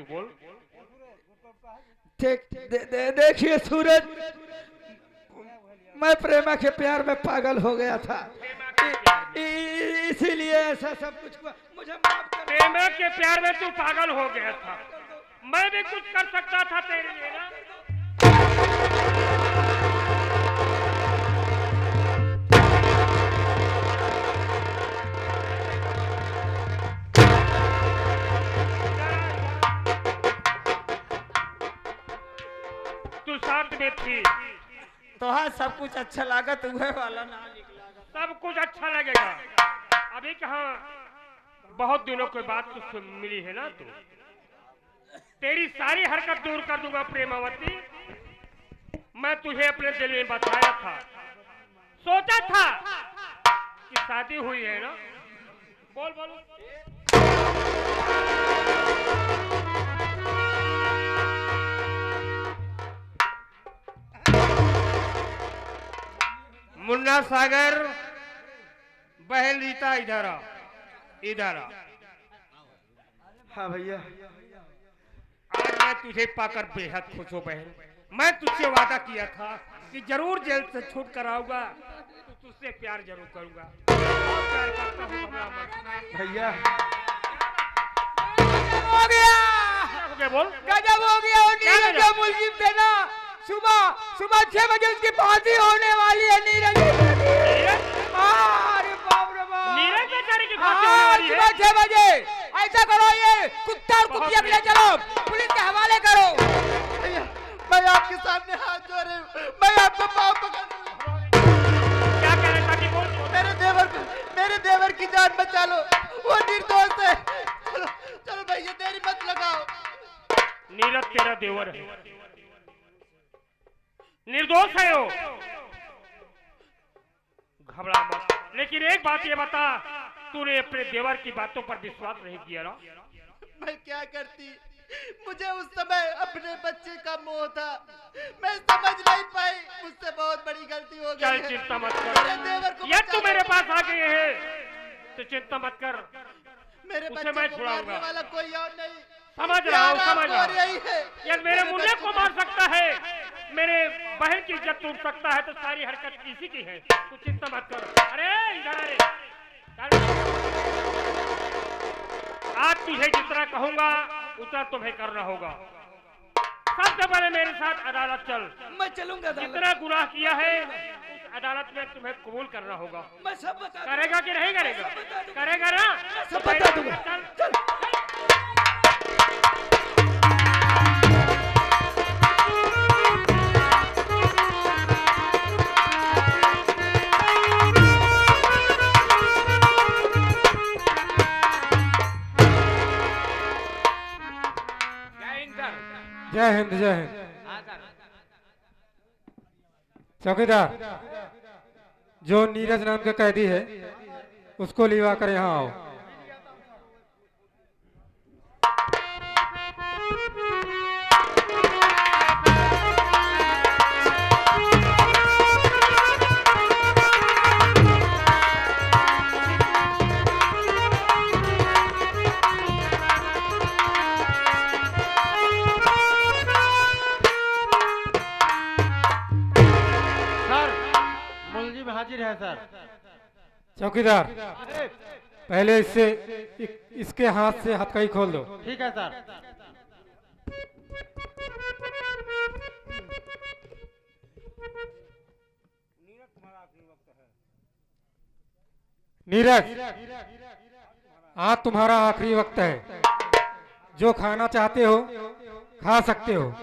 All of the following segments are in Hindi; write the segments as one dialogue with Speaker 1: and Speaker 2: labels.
Speaker 1: तू बोल।
Speaker 2: ठीक देखिए सूरज, मैं प्रेमा के प्यार में पागल हो गया था, इसीलिए ऐसा सब कुछ हुआ। मुझे माफ कर।
Speaker 1: प्रेमा के प्यार में तू पागल हो गया था, मैं भी कुछ कर सकता था तेरे लिए ना। तू साथ में थी
Speaker 2: तो हाँ, सब कुछ अच्छा लगा, तुम्हें वाला ना निकला।
Speaker 1: सब कुछ अच्छा लगेगा। अभी कहाँ, बहुत दिनों के बाद तू मिली है ना, तू तेरी सारी हरकत दूर कर दूंगा प्रेमावती। मैं तुझे अपने दिल में बताया था, सोचा था कि शादी हुई है ना। बोल बोल। मुन्ना सागर, बहन रीता, इधर आ, इधर आ।
Speaker 2: हाँ भैया,
Speaker 1: आज मैं तुझे पाकर बेहद खुश हूँ बहन। मैं तुझसे वादा किया था कि जरूर जेल से छूट कर आऊंगा, तो तुझसे प्यार जरूर करूंगा। बहुत प्यार करता हूँ कमला अमर।
Speaker 2: भैया
Speaker 3: हो गया,
Speaker 1: हो गया बोल।
Speaker 3: गजब हो गया। नीरज जो मुलजिम थे ना, सुबह सुबह 6 बजे उसकी फांसी होने वाली है। नीरज, अरे बाप रे बाप,
Speaker 1: नीरज बेचारे की फांसी होने वाली है।
Speaker 3: सुबह 6 बजे। ऐसा करो, ये कुत्ता और कुतिया ले चलो, पुलिस के हवाले करो।
Speaker 2: भैया, मैं आपके सामने हाथ जोड़े, मैं आपको पाँव पकड़।
Speaker 1: क्या कह रहे था कि बोल।
Speaker 2: मेरे देवर की जान बचा लो, वो निर्दोष है। चलो चलो भैया, देरी मत लगाओ।
Speaker 1: नीरज तेरा देवर है, निर्दोष है वो, घबरा मत। लेकिन एक बात ये बता, तूने अपने देवर की बातों पर विश्वास नहीं किया ना।
Speaker 2: मैं क्या करती, मुझे उस समय अपने बच्चे का मोह था, मैं समझ नहीं पाई, मुझसे बहुत बड़ी गलती हो गई
Speaker 1: चल
Speaker 2: है।
Speaker 1: चिंता मत
Speaker 2: मेरे देवर
Speaker 1: कर,
Speaker 2: को
Speaker 1: ये
Speaker 2: बचा
Speaker 1: तू
Speaker 2: लो।
Speaker 1: मेरे पास आ गए हैं, तो चिंता मत कर,
Speaker 2: मेरे
Speaker 1: उसे
Speaker 2: बच्चे
Speaker 1: मैं
Speaker 2: को
Speaker 1: छुड़ाऊंगा।
Speaker 2: मारने वाला कोई और नहीं।
Speaker 1: समझ रहा हूँ,
Speaker 2: प्यार
Speaker 1: समझ
Speaker 2: आपको
Speaker 1: रहा
Speaker 2: और यही है।
Speaker 1: हूँ। यार मेरे मुन्ने को मार सकता है, मेरे बहन की इज्जत टूट सकता है, तो सारी हरकत इसी की है। तू चिंता मत कर। अरे इधर अरे, आज तुझे जितना कहूंगा उतना तुम्हें करना होगा। सबसे पहले मेरे साथ अदालत चल।
Speaker 2: मैं चलूंगा अदालत।
Speaker 1: जितना गुनाह किया है उस अदालत में तुम्हें कबूल करना होगा।
Speaker 2: मैं सब बता
Speaker 1: करेगा कि नहीं करेगा? करेगा ना?
Speaker 2: सब बता दूंगा।
Speaker 1: चल
Speaker 2: चल।
Speaker 4: जय हिंद जय हिंद। चौकीदार, जो नीरज नाम का कैदी है उसको लिवा कर यहाँ आओ।
Speaker 3: हाजिर है सर।
Speaker 4: चौकीदार, पहले इसके हाथ से हथकड़ी खोल दो।
Speaker 3: ठीक है सर।
Speaker 4: नीरज, आज तुम्हारा आखिरी वक्त है। जो खाना चाहते हो खा सकते हो,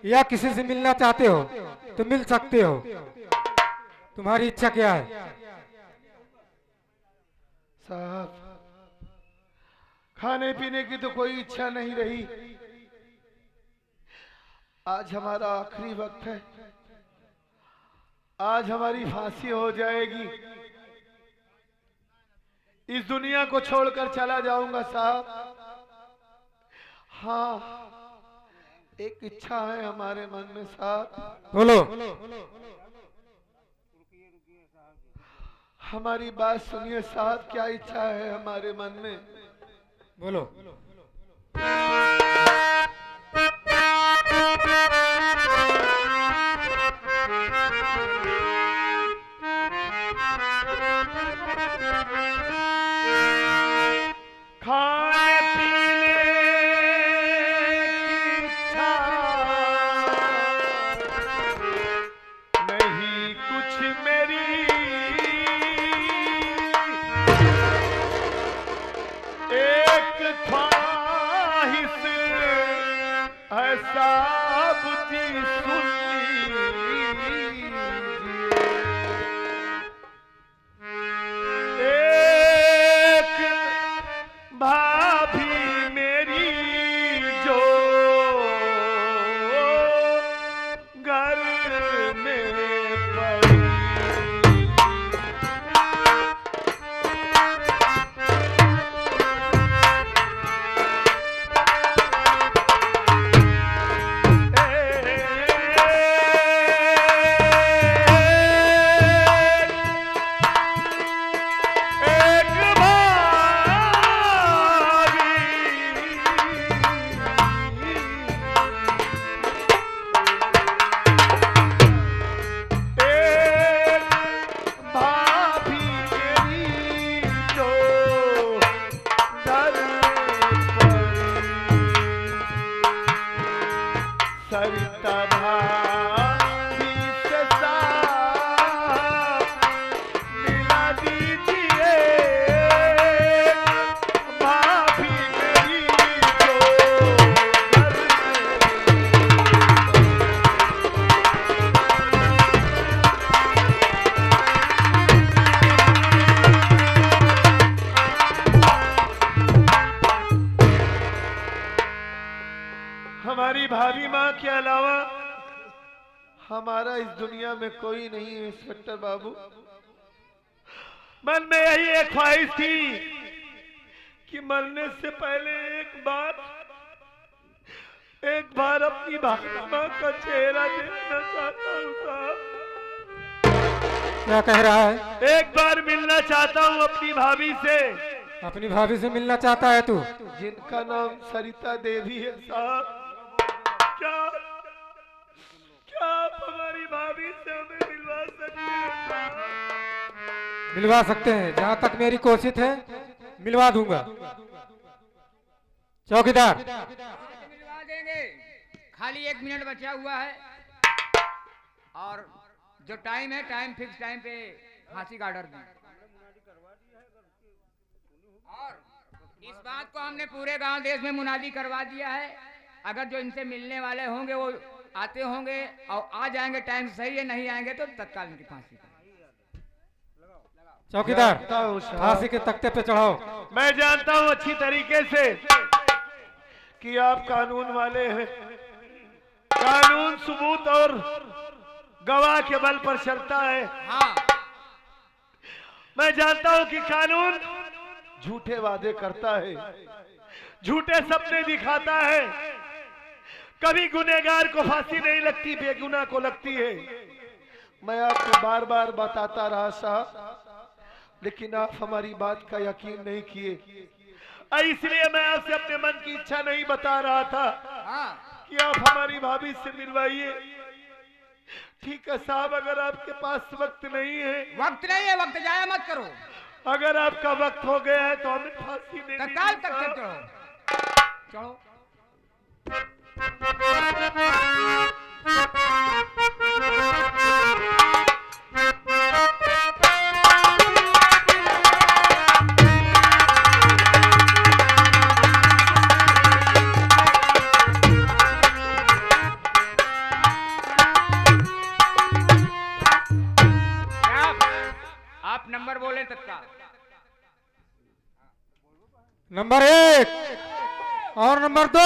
Speaker 4: या किसी से मिलना चाहते हो तो मिल सकते हो। तुम्हारी इच्छा क्या है?
Speaker 2: साहब, खाने पीने की तो कोई इच्छा नहीं रही। आज हमारा आखिरी वक्त है, आज हमारी फांसी हो जाएगी। इस दुनिया को छोड़कर चला जाऊंगा साहब। हाँ, एक इच्छा है हमारे मन में साहब।
Speaker 4: बोलो।
Speaker 2: हमारी बात सुनिए साहब, क्या इच्छा है हमारे मन में?
Speaker 4: बोलो।
Speaker 2: है साहब जी सुन लीजिए। एक भाभी मेरी जो घर में पड़ी, सरिता भाभी से साथ मिला दीजिए। भाभी मेरी जो घर हमारी भाभी माँ के अलावा हमारा इस दुनिया में कोई नहीं है इंस्पेक्टर बाबू। मन में यही एक ख्वाहिश थी कि मरने से पहले एक बार अपनी भाभी माँ का चेहरा देखना चाहता हूँ साहब।
Speaker 4: क्या कह रहा है?
Speaker 2: एक बार मिलना चाहता हूँ अपनी भाभी से।
Speaker 4: अपनी भाभी से मिलना चाहता है तू?
Speaker 2: जिनका नाम सरिता देवी है साहब। क्या आप हमारी भाभी से हमें मिलवा सकते हैं साहब?
Speaker 4: मिलवा सकते हैं, जहाँ तक मेरी कोशिश है मिलवा दूंगा। चौकीदार
Speaker 3: मिलवा देंगे, खाली 1 मिनट बचा हुआ है और जो टाइम है टाइम फिक्स टाइम पे फांसी का ऑर्डर दें। और इस बात को हमने पूरे गांव देश में मुनादी करवा दिया है, अगर जो इनसे मिलने वाले होंगे वो आते होंगे और आ जाएंगे टाइम सही है, नहीं आएंगे तो तत्काल इनकी फांसी।
Speaker 4: चौकीदार फांसी के तख्ते पे चढ़ाओ।
Speaker 2: मैं जानता हूँ अच्छी तरीके से कि आप कानून वाले हैं। कानून सबूत और गवाह के बल पर चलता है।
Speaker 3: हाँ,
Speaker 2: मैं जानता हूँ कि कानून झूठे वादे करता है, झूठे सपने दिखाता है। कभी गुनहगार को फांसी नहीं लगती, बेगुनाह को लगती है। मैं आपको बार बार बताता रहा साहब, लेकिन आप हमारी बात का यकीन नहीं किए। इसलिए मैं आपसे अपने मन की इच्छा नहीं बता रहा था कि आप हमारी भाभी से मिलवाइए। ठीक है साहब, अगर आपके पास वक्त नहीं है।
Speaker 3: वक्त नहीं है, वक्त जाया मत करो।
Speaker 2: अगर आपका वक्त हो गया है तो हमें फांसी दे
Speaker 3: तत्काल तक चलो चलो। आप नंबर बोले तत्काल।
Speaker 4: नंबर 1 और नंबर 2।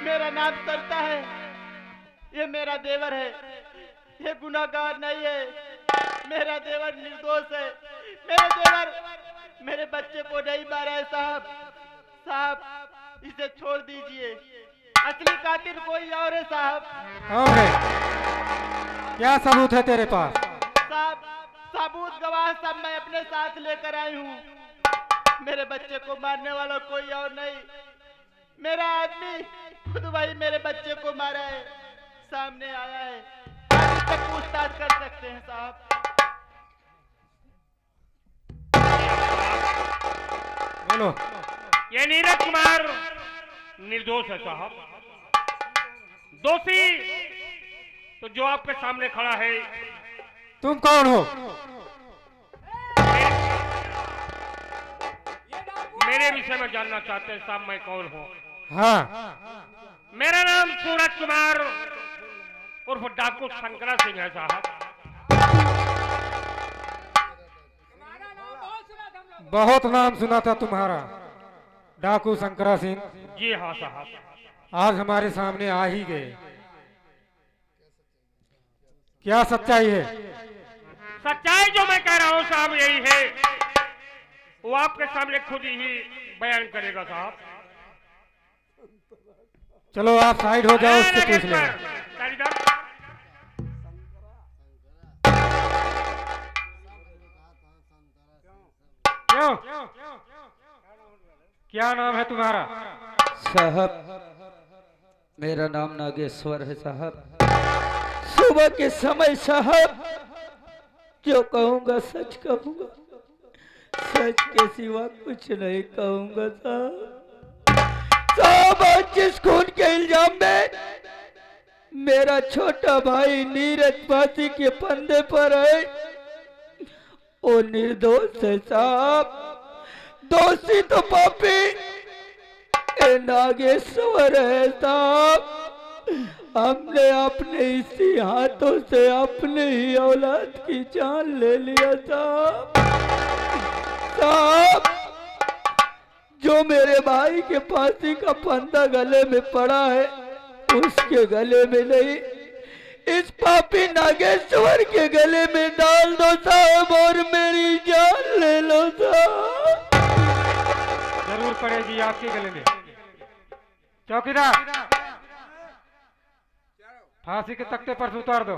Speaker 5: मेरा नाम करता है, ये मेरा देवर है, ये गुनाहगार नहीं है। मेरा देवर निर्दोष है। मेरा देवर मेरे बच्चे को नहीं मारा है साहब। साहब इसे छोड़ दीजिए, असली कातिल कोई और है साहब।
Speaker 4: और है? क्या सबूत है तेरे पास?
Speaker 5: साहब सबूत गवाह सब मैं अपने साथ लेकर आई हूँ। मेरे बच्चे को मारने वाला कोई और नहीं, मेरा आदमी खुद वही मेरे बच्चे को मारा है, सामने आया है। आप इससे पूछताछ कर सकते हैं साहब।
Speaker 4: बोलो।
Speaker 1: ये नीरज कुमार निर्दोष है साहब। दोषी तो जो आपके सामने खड़ा है।
Speaker 4: तुम कौन हो?
Speaker 1: मेरे विषय में जानना चाहते हैं साहब, मैं कौन हूँ?
Speaker 4: हाँ।
Speaker 1: मेरा नाम सूरज कुमार उर्फ डाकू शंकरा सिंह है साहब।
Speaker 4: बहुत नाम सुना था तुम्हारा, डाकू शंकरा सिंह।
Speaker 1: जी हाँ साहब।
Speaker 4: आज हमारे सामने आ ही गए। क्या सच्चाई है?
Speaker 1: सच्चाई जो मैं कह रहा हूँ साहब यही है, वो आपके सामने खुद ही बयान करेगा साहब।
Speaker 4: चलो आप साइड हो जाओ, उससे पूछ लेना। क्यों? क्या नाम है तुम्हारा?
Speaker 6: साहब मेरा नाम नागेश्वर है साहब। सुबह के समय साहब जो कहूँगा सच कहूँगा, सच के सिवा कुछ नहीं कहूँगा साहब। साहब आज जिस खून के इल्जाम में मेरा छोटा भाई नीरज फांसी के फंदे पर है, वो निर्दोष है साहब। दोषी तो पापी ए नागेश्वर है साहब। हमने अपने इसी हाथों से अपने ही औलाद की जान ले लिया साहब। साहब जो मेरे भाई के फांसी का फंदा गले में पड़ा है, उसके गले में नहीं, इस पापी नागेश्वर के गले में डाल दो साहब और मेरी जान ले लो साहब।
Speaker 4: जरूर पड़ेगी आपके गले में। चौकीदार फांसी के तख्ते पर से उतार दो।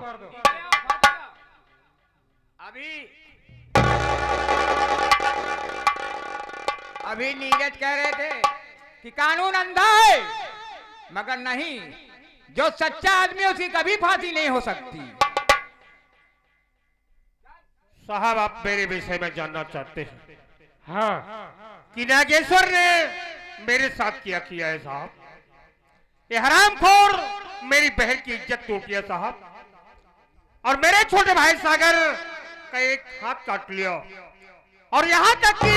Speaker 3: अभी नीरज कह रहे थे कि कानून अंधा है, मगर नहीं, जो सच्चा आदमी है उसकी कभी फांसी नहीं हो सकती।
Speaker 1: साहब आप मेरे विषय में जानना चाहते हैं
Speaker 4: हाँ।
Speaker 1: कि नागेश्वर ने मेरे साथ क्या किया है साहब। ये हरामखोर मेरी बहन की इज्जत लूट लिया साहब, और मेरे छोटे भाई सागर का एक हाथ काट लिया, और यहाँ तक कि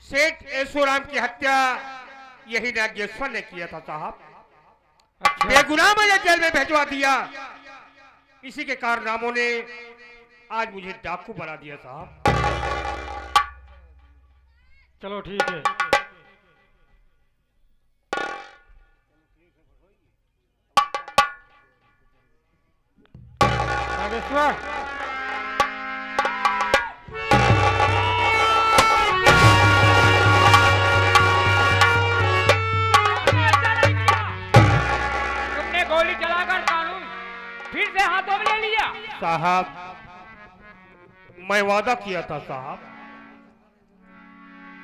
Speaker 1: सेठ ऐशोराम की हत्या यही नागेश्वर ने किया था साहब।
Speaker 4: अच्छा।
Speaker 1: बेगुनाह मुझे जेल में भिजवा दिया। इसी के कारनामों ने आज मुझे डाकू बना दिया साहब।
Speaker 4: चलो ठीक है। नागेश्वर
Speaker 3: तुमने गोली चलाकर कानून फिर से हाथों में ले लिया।
Speaker 1: साहब मैं वादा किया था साहब,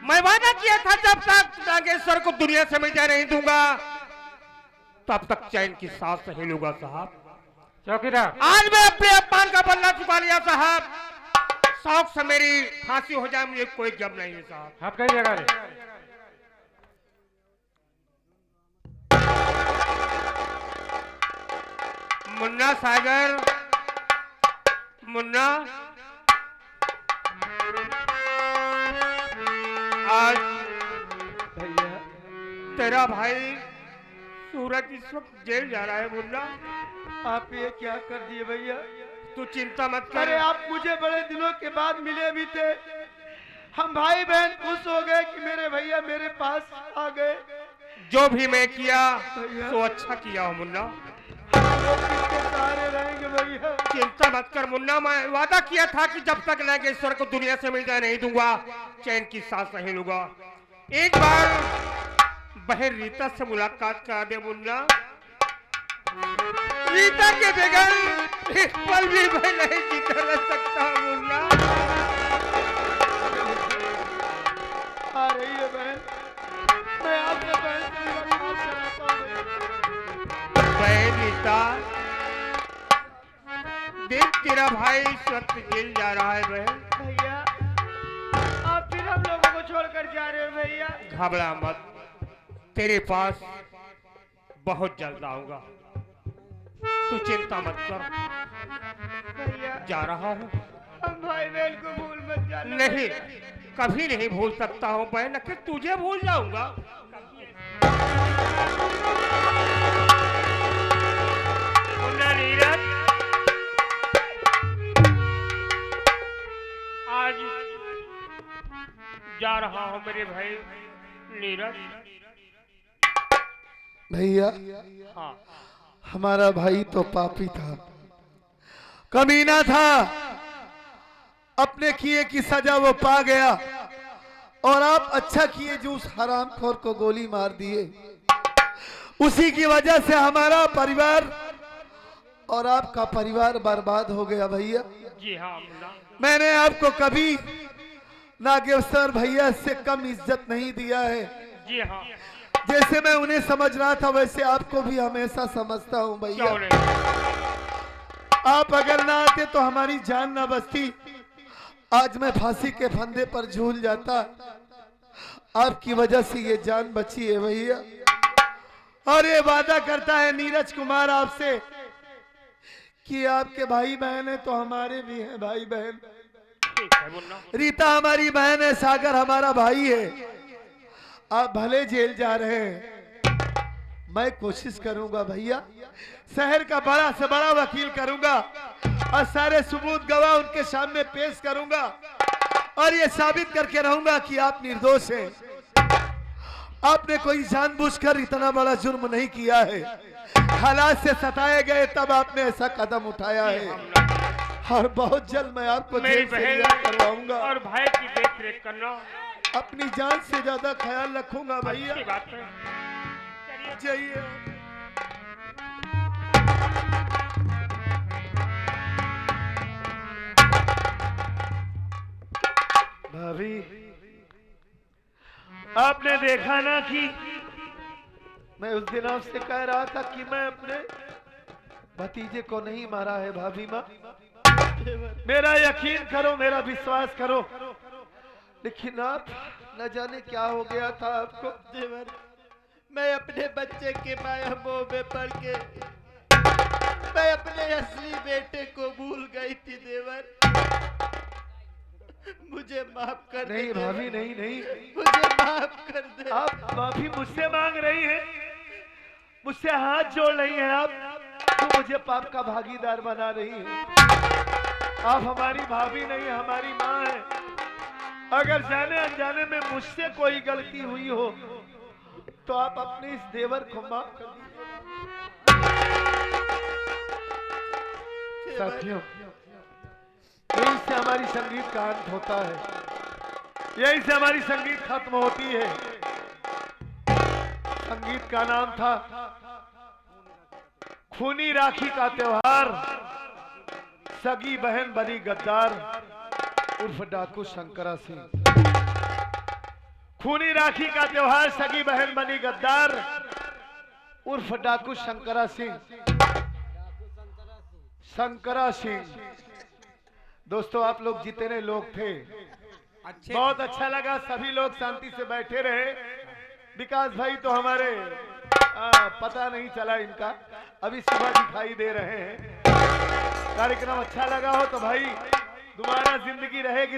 Speaker 1: मैं वादा किया था जब तक नागेश्वर को दुनिया से मिटा नहीं दूंगा तब तक चैन की सांस नहीं लूंगा साहब।
Speaker 4: चौकीदार
Speaker 1: आज मैं अपने अपमान का बदला चुका लिया साहब। शौक से मेरी फांसी हो जाए मुझे कोई गम नहीं है साहब।
Speaker 4: आप कई जगह
Speaker 1: मुन्ना सागर, मुन्ना आज
Speaker 6: भैया
Speaker 1: तेरा भाई सूरज इस वक्त जेल जा रहा है। मुन्ना
Speaker 5: आप ये क्या कर दिए भैया?
Speaker 1: तू चिंता मत कर।
Speaker 5: अरे आप मुझे बड़े दिनों के बाद मिले भी थे। हम भाई बहन खुश हो गए कि मेरे भैया मेरे पास आ गए।
Speaker 1: जो भी मैं किया तो अच्छा किया हो मुन्ना।
Speaker 5: किसके सहारे रहेंगे भैया?
Speaker 1: चिंता मत कर मुन्ना, मैं वादा किया था कि जब तक नागेश्वर को दुनिया से मिटा नहीं दूंगा चैन की सांस नहीं लूंगा। एक बार बहन रीता से मुलाकात करा दे मुन्ना। रीता के बगैर एक पल भी मैं नहीं जीता रह सकता मुन्ना।
Speaker 5: आ रही है बहन, मैं आपसे बहन
Speaker 1: तेरा भाई इस वक्त जेल जा रहा है बहन।
Speaker 5: भैया आप फिर हम लोगों को छोड़कर जा रहे हो भैया।
Speaker 1: घबरा मत, तेरे पास बहुत जल्द आऊंगा, तू चिंता मत कर।
Speaker 5: भैया
Speaker 1: जा रहा हूँ।
Speaker 5: हम भाई बहन को भूल मत जाना।
Speaker 1: नहीं, कभी नहीं भूल सकता हूँ बहन, कि तुझे भूल जाऊंगा। मुन्ना नीरज, आज जा रहा हूँ मेरे भाई नीरज।
Speaker 2: भैया
Speaker 1: हाँ,
Speaker 2: हमारा भाई तो पापी था, कमीना था, अपने किए की सजा वो पा गया, और आप अच्छा किए जो उस हरामखोर को गोली मार दिए। उसी की वजह से हमारा परिवार और आपका परिवार बर्बाद हो गया भैया।
Speaker 1: जी हाँ मुन्ना।
Speaker 2: मैंने आपको कभी नागेश्वर भैया से कम इज्जत नहीं दिया है।
Speaker 1: जी हाँ,
Speaker 2: जैसे मैं उन्हें समझ रहा था वैसे आपको भी हमेशा समझता हूँ भैया।
Speaker 1: क्यों नहीं?
Speaker 2: आप अगर ना आते तो हमारी जान ना बचती, आज मैं फांसी के फंदे पर झूल जाता। आपकी वजह से ये जान बची है भैया। और ये वादा करता है नीरज कुमार आपसे कि आपके भाई बहन है तो हमारे भी हैं भाई बहन।
Speaker 1: ठीक है मुन्ना।
Speaker 2: रीता हमारी बहन है, सागर हमारा भाई है। आप भले जेल जा रहे हैं, मैं कोशिश करूंगा भैया, शहर का बड़ा से बड़ा वकील करूंगा और सारे सबूत गवाह उनके सामने पेश करूंगा और ये साबित करके रहूंगा कि आप निर्दोष हैं। आपने कोई जानबूझकर इतना बड़ा जुर्म नहीं किया है, हालात से सताए गए तब आपने ऐसा कदम उठाया है। और बहुत जल्द मैं आपको
Speaker 1: मेरी
Speaker 2: जेल से रिहा
Speaker 1: बहन
Speaker 2: करवाऊंगा
Speaker 1: और भाई की देख रेख करना
Speaker 2: अपनी जान से ज्यादा ख्याल रखूंगा भैया।
Speaker 1: अच्छी बात है।
Speaker 2: जाइए। भाभी, आपने देखा ना कि मैं उस दिन आपसे कह रहा था कि मैं अपने भतीजे को नहीं मारा है। भाभी माँ, मेरा यकीन करो, मेरा विश्वास करो, लेकिन आप न जाने क्या हो गया था आपको।
Speaker 5: देवर, मैं अपने बच्चे के माया मोह में पड़ के मैं अपने असली बेटे को भूल गई थी देवर। मुझे माफ कर दे।
Speaker 2: नहीं भाभी, नहीं नहीं,
Speaker 5: मुझे माफ कर दे।
Speaker 2: आप माफी मुझसे मांग रही हैं, मुझसे हाथ जोड़ रही हैं आप, तो मुझे पाप का भागीदार बना रही हैं। आप हमारी भाभी नहीं, हमारी माँ है। अगर जाने अनजाने में मुझसे कोई गलती हुई हो तो आप अपने इस देवर को माफ कर दीजिए। साथियों, यहीं से हमारी संगीत का अंत होता है, यहीं से हमारी संगीत खत्म होती है। संगीत का नाम था खूनी राखी का त्योहार, सगी बहन बनी गद्दार उर्फ डाकू शंकरा सिंह। खूनी राखी का त्योहार, सगी बहन बनी गद्दार उर्फ डाकू शंकरा सिंह। शंकरा सिंह। दोस्तों, आप लोग जितने लोग थे बहुत अच्छा लगा, सभी लोग शांति से बैठे रहे। विकास भाई तो हमारे पता नहीं चला इनका, अभी सुबह दिखाई दे रहे हैं। कार्यक्रम अच्छा लगा हो तो भाई दोबारा जिंदगी रहेगी।